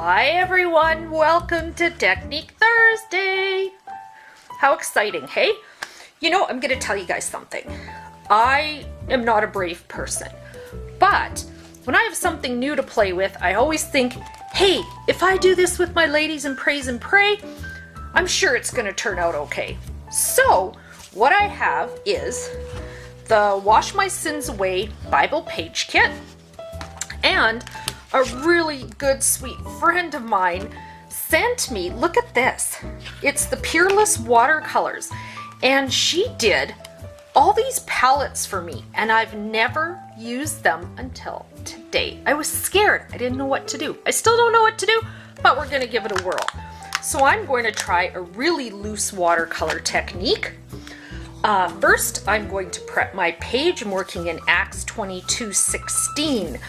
Hi everyone, welcome to Technique Thursday. How exciting, hey? You know, I'm going to tell you guys something. I am not a brave person, but when I have something new to play with, I always think, hey, if I do this with my ladies in Praise and Pray, I'm sure it's going to turn out okay. So, what I have is the Wash My Sins Away Bible Page Kit, and a really good sweet friend of mine sent me, look at this, it's the Peerless Watercolors, and she did all these palettes for me, and I've never used them until today. I was scared, I didn't know what to do. I still don't know what to do, but we're going to give it a whirl. So I'm going to try a really loose watercolor technique. First, I'm going to prep my page. I'm working in Acts 22:16.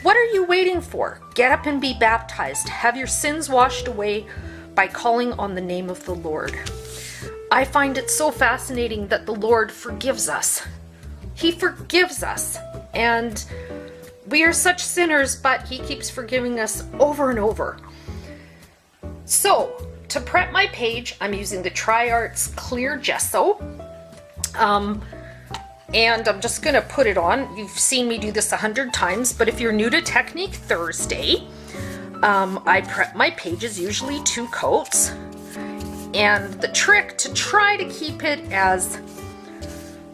What are you waiting for? Get up and be baptized. Have your sins washed away by calling on the name of the Lord. I find it so fascinating that the Lord forgives us. He forgives us. And we are such sinners, but He keeps forgiving us over and over. So, to prep my page, I'm using the TriArts Clear Gesso. And I'm just going to put it on. You've seen me do this 100 times, but if you're new to Technique Thursday, I prep my pages, usually 2 coats. And the trick to try to keep it as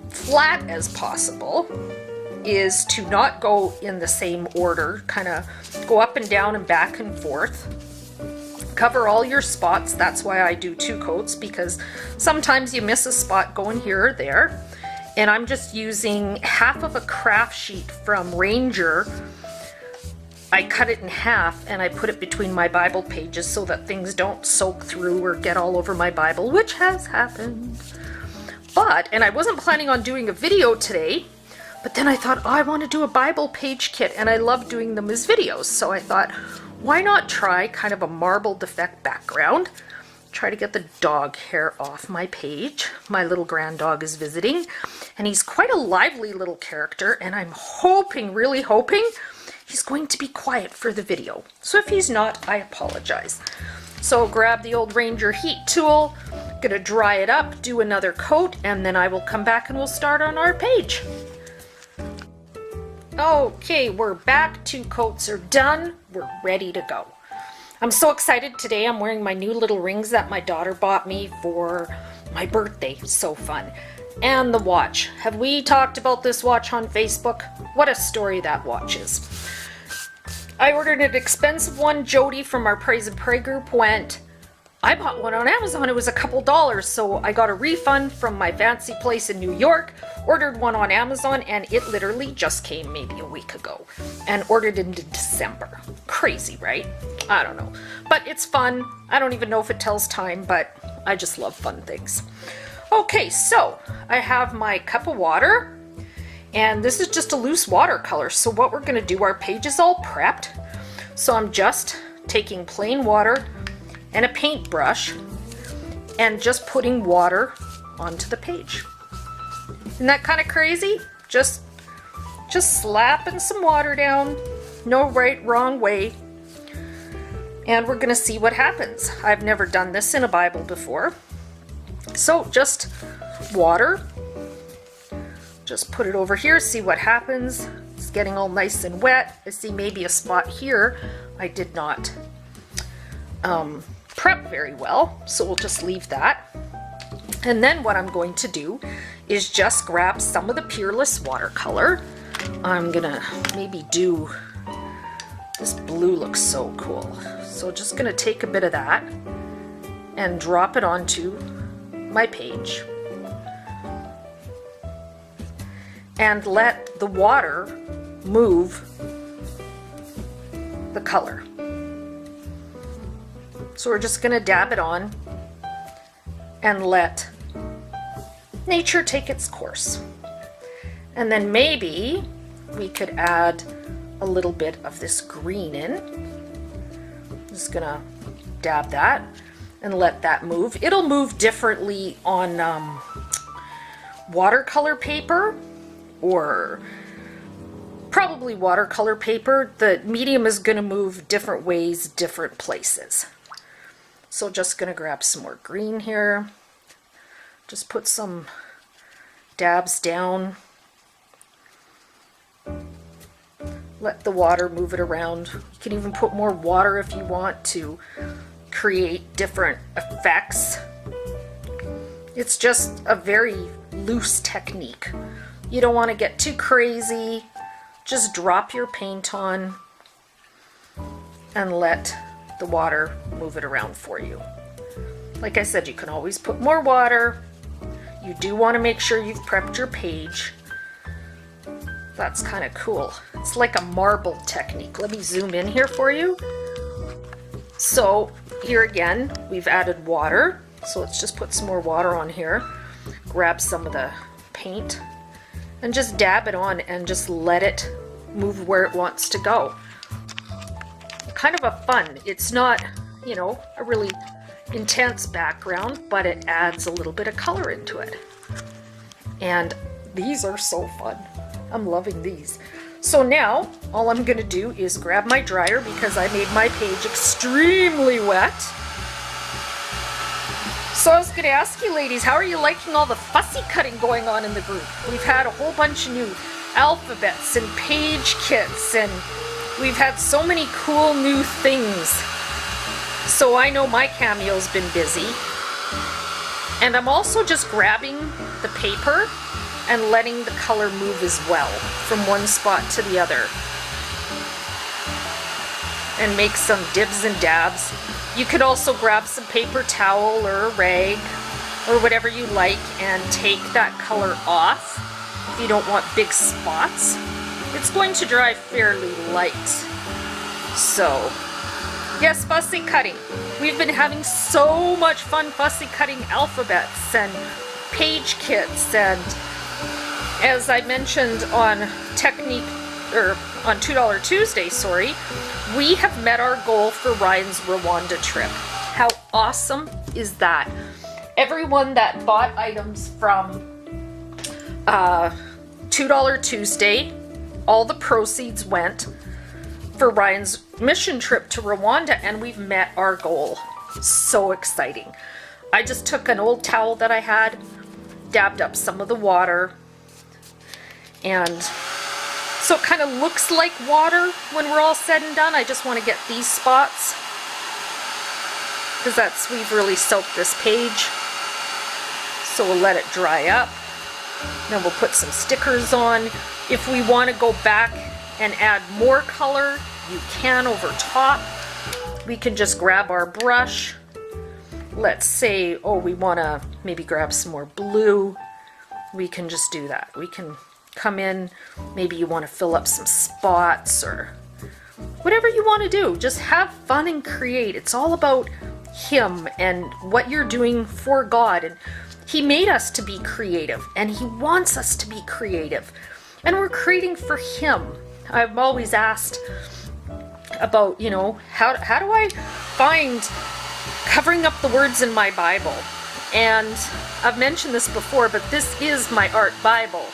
flat as possible is to not go in the same order, kind of go up and down and back and forth. Cover all your spots. That's why I do 2 coats, because sometimes you miss a spot going here or there. And I'm just using half of a craft sheet from Ranger. I cut it in half and I put it between my Bible pages so that things don't soak through or get all over my Bible, which has happened. And I wasn't planning on doing a video today, but then I thought, oh, I want to do a Bible page kit, and I love doing them as videos. So I thought, why not try kind of a marbled effect background? Try to get the dog hair off my page. My little grand dog is visiting, and he's quite a lively little character, and I'm hoping, really hoping, he's going to be quiet for the video. So if he's not, I apologize. So grab the old Ranger heat tool, gonna dry it up, do another coat, and then I will come back and we'll start on our page. Okay, we're back. 2 coats are done. We're ready to go. I'm so excited today. I'm wearing my new little rings that my daughter bought me for my birthday. So fun. And the watch. Have we talked about this watch on Facebook? What a story that watch is. I ordered an expensive one. Jody from our Praise and Pray group went, I bought one on Amazon. It was a couple dollars. So I got a refund from my fancy place in New York, ordered one on Amazon, and it literally just came maybe a week ago, and ordered it in December. Crazy, right? I don't know. But it's fun. I don't even know if it tells time, but I just love fun things. Okay, so I have my cup of water, and this is just a loose watercolor. So what we're going to do, our page is all prepped. So I'm just taking plain water and a paintbrush and just putting water onto the page. Isn't that kind of crazy? Just slapping some water down. No right, wrong way. And we're gonna see what happens. I've never done this in a Bible before. So just water. Just put it over here, see what happens. It's getting all nice and wet. I see maybe a spot here I did not prep very well, so we'll just leave that. And then what I'm going to do is just grab some of the Peerless watercolor. I'm gonna maybe do, this blue looks so cool. So just gonna take a bit of that and drop it onto my page. And let the water move the color. So we're just gonna dab it on and let nature take its course. And then maybe we could add a little bit of this green in. Just gonna dab that and let that move. It'll move differently on watercolor paper or probably watercolor paper, the medium is going to move different ways, different places. So just going to grab some more green here. Just put some dabs down. Let the water move it around. You can even put more water if you want to create different effects. It's just a very loose technique. You don't want to get too crazy. Just drop your paint on and let the water move it around for you. Like I said, you can always put more water. You do want to make sure you've prepped your page. That's kind of cool. It's like a marble technique. Let me zoom in here for you. So here again, we've added water. So let's just put some more water on here. Grab some of the paint and just dab it on and just let it move where it wants to go. Kind of a fun. It's not, you know, a really intense background, but it adds a little bit of color into it. And these are so fun. I'm loving these. So now all I'm going to do is grab my dryer because I made my page extremely wet. So I was going to ask you ladies, how are you liking all the fussy cutting going on in the group? We've had a whole bunch of new alphabets and page kits, and we've had so many cool new things. So I know my cameo's been busy. And I'm also just grabbing the paper and letting the color move as well from one spot to the other. And make some dibs and dabs. You could also grab some paper towel or a rag or whatever you like and take that color off if you don't want big spots. It's going to dry fairly light. So, yes, fussy cutting. We've been having so much fun fussy cutting alphabets and page kits, and as I mentioned on on $2 Tuesday, we have met our goal for Ryan's Rwanda trip. How awesome is that? Everyone that bought items from $2 Tuesday, all the proceeds went for Ryan's mission trip to Rwanda, and we've met our goal. So exciting. I just took an old towel that I had, dabbed up some of the water, and so it kind of looks like water when we're all said and done. I just want to get these spots because we've really soaked this page. So we'll let it dry up. Then we'll put some stickers on. If we want to go back and add more color, you can over top. We can just grab our brush. Let's say, oh, we want to maybe grab some more blue. We can just do that. We can come in, maybe you want to fill up some spots or whatever you want to do. Just have fun and create. It's all about Him and what you're doing for God. And He made us to be creative, and He wants us to be creative. And we're creating for Him. I've always asked about, you know, how do I find covering up the words in my Bible? And I've mentioned this before, but this is my art Bible.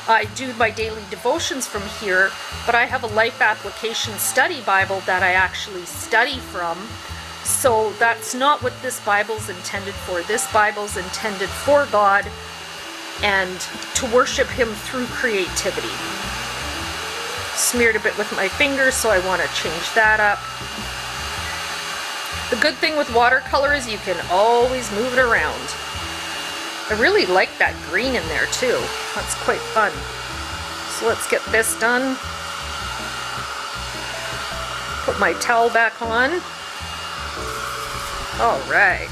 I do my daily devotions from here, but I have a life application study Bible that I actually study from. So that's not what this Bible's intended for. This Bible's intended for God and to worship Him through creativity. Smeared a bit with my finger, so I want to change that up. The good thing with watercolor is you can always move it around. I really like that green in there too. That's quite fun. So let's get this done. Put my towel back on. All right.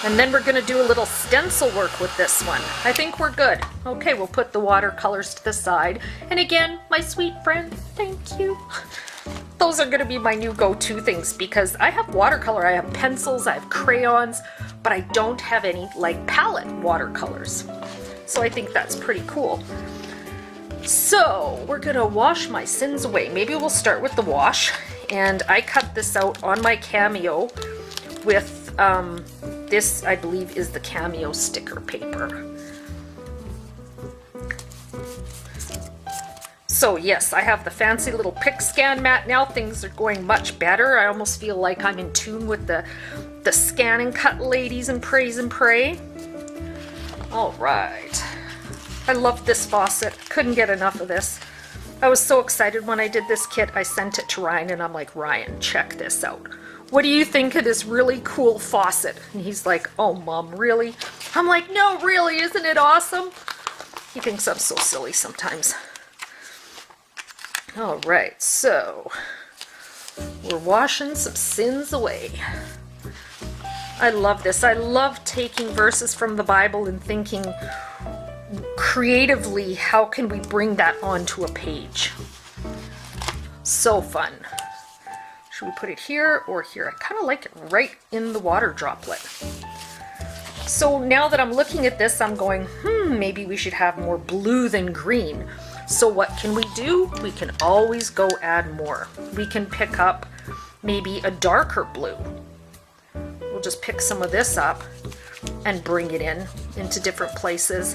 And then we're going to do a little stencil work with this one. I think we're good. Okay, we'll put the watercolors to the side. And again, my sweet friend, thank you. Those are going to be my new go-to things because I have watercolor, I have pencils, I have crayons, but I don't have any like palette watercolors. So I think that's pretty cool. So we're going to wash my sins away. Maybe we'll start with the wash. And I cut this out on my Cameo with this, I believe, is the Cameo sticker paper. So yes, I have the fancy little pick scan mat now. Things are going much better. I almost feel like I'm in tune with the scan and cut ladies and praise and pray. All right. I love this faucet. Couldn't get enough of this. I was so excited when I did this kit. I sent it to Ryan and I'm like, Ryan, check this out. What do you think of this really cool faucet? And he's like, oh, Mom, really? I'm like, no, really, isn't it awesome? He thinks I'm so silly sometimes. All right, so we're washing some sins away. I love this. I love taking verses from the Bible and thinking creatively, how can we bring that onto a page? So fun. Should we put it here or here? I kind of like it right in the water droplet. So now that I'm looking at this, I'm going, maybe we should have more blue than green. So what can we do? We can always go add more. We can pick up maybe a darker blue. We'll just pick some of this up and bring it into different places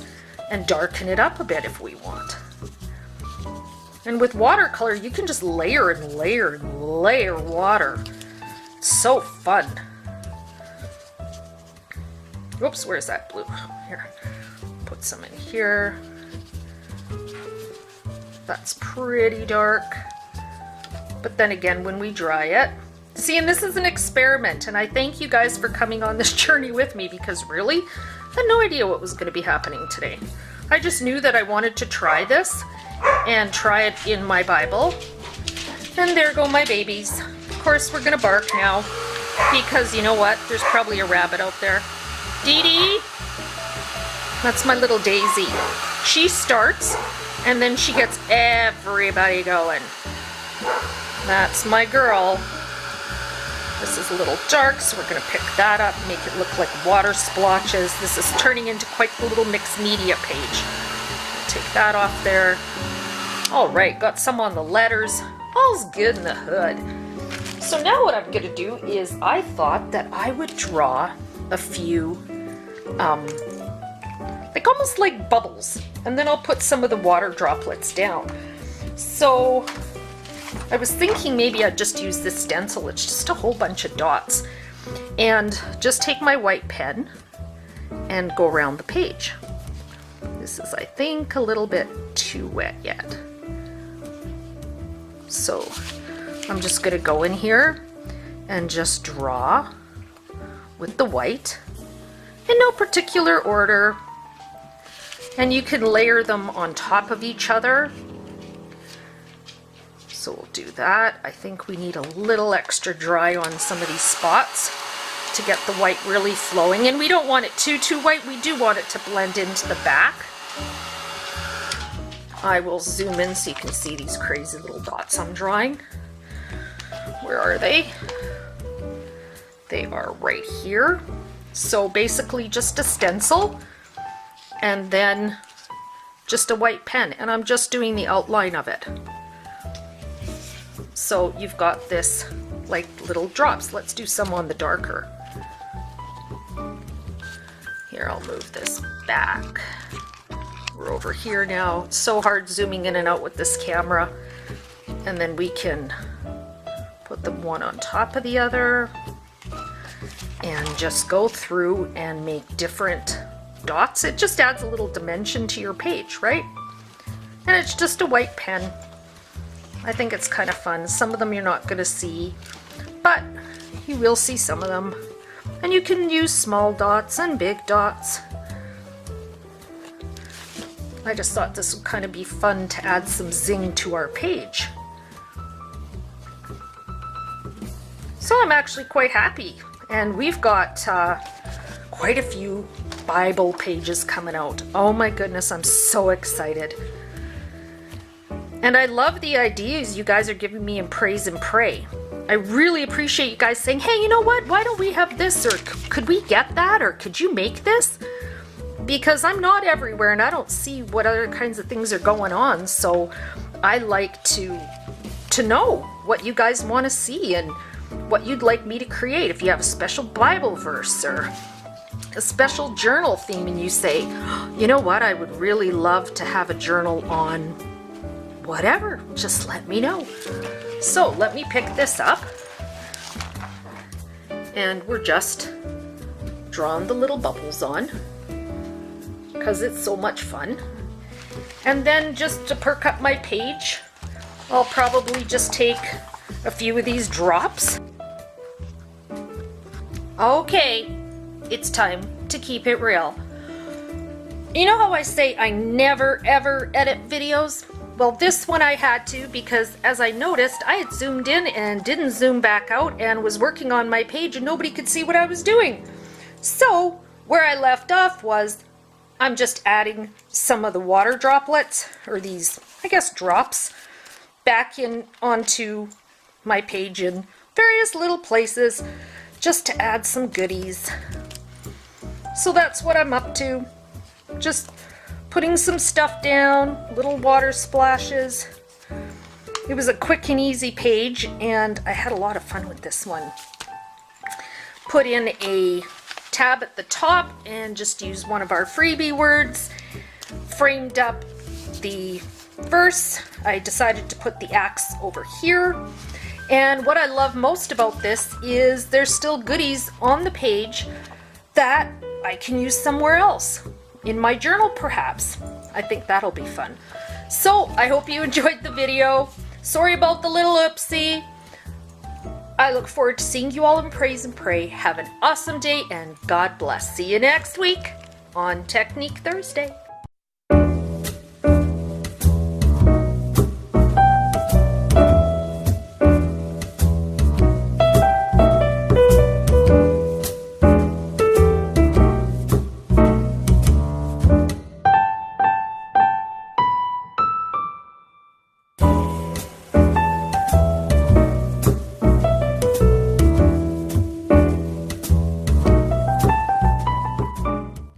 and darken it up a bit if we want. And with watercolor, you can just layer and layer and layer water. It's so fun. Oops, where's that blue? Here, put some in here. That's pretty dark. But then again, when we dry it, see, and this is an experiment, and I thank you guys for coming on this journey with me, because really, I had no idea what was going to be happening today. I just knew that I wanted to try this and try it in my Bible. And there go my babies. Of course, we're going to bark now, because you know what? There's probably a rabbit out there. Dee Dee! That's my little Daisy. She starts, and then she gets everybody going. That's my girl. This is a little dark, so we're going to pick that up, make it look like water splotches. This is turning into quite the little mixed media page. Take that off there. All right, got some on the letters. All's good in the hood. So now what I'm going to do is I thought that I would draw a few, like almost like bubbles, and then I'll put some of the water droplets down. So I was thinking maybe I'd just use this stencil. It's just a whole bunch of dots, and just take my white pen and go around the page. This is, I think, a little bit too wet yet. So I'm just going to go in here and just draw with the white in no particular order, and you can layer them on top of each other. So we'll do that. I think we need a little extra dry on some of these spots to get the white really flowing, and we don't want it too white. We do want it to blend into the back. I will zoom in so you can see these crazy little dots I'm drawing. Where are they? They are right here. So basically just a stencil and then just a white pen, and I'm just doing the outline of it. So you've got this like little drops. Let's do some on the darker. Here, I'll move this back. We're over here now. It's so hard zooming in and out with this camera. And then we can put them one on top of the other and just go through and make different dots. It just adds a little dimension to your page, right? And it's just a white pen. I think it's kind of fun. Some of them you're not going to see, but you will see some of them. And you can use small dots and big dots. I just thought this would kind of be fun to add some zing to our page. So I'm actually quite happy. And we've got quite a few Bible pages coming out. Oh my goodness, I'm so excited. And I love the ideas you guys are giving me in Praise and Pray. I really appreciate you guys saying, hey, you know what? Why don't we have this? Or could we get that? Or could you make this? Because I'm not everywhere and I don't see what other kinds of things are going on. So I like to know what you guys want to see and what you'd like me to create. If you have a special Bible verse or a special journal theme and you say, you know what, I would really love to have a journal on whatever, just let me know. So let me pick this up, and we're just drawing the little bubbles on because it's so much fun. And then just to perk up my page, I'll probably just take a few of these drops. Okay, it's time to keep it real. You know how I say I never ever edit videos? Well, this one I had to, because as I noticed, I had zoomed in and didn't zoom back out and was working on my page and nobody could see what I was doing. So where I left off was I'm just adding some of the water droplets, or these, I guess, drops, back in onto my page in various little places just to add some goodies. So that's what I'm up to. Just putting some stuff down, little water splashes. It was a quick and easy page, and I had a lot of fun with this one. Put in a tab at the top and just use one of our freebie words. Framed up the verse. I decided to put the axe over here. And what I love most about this is there's still goodies on the page that I can use somewhere else. In my journal, perhaps. I think that'll be fun. So, I hope you enjoyed the video. Sorry about the little oopsie. I look forward to seeing you all in Praise and Pray. Have an awesome day and God bless. See you next week on Technique Thursday.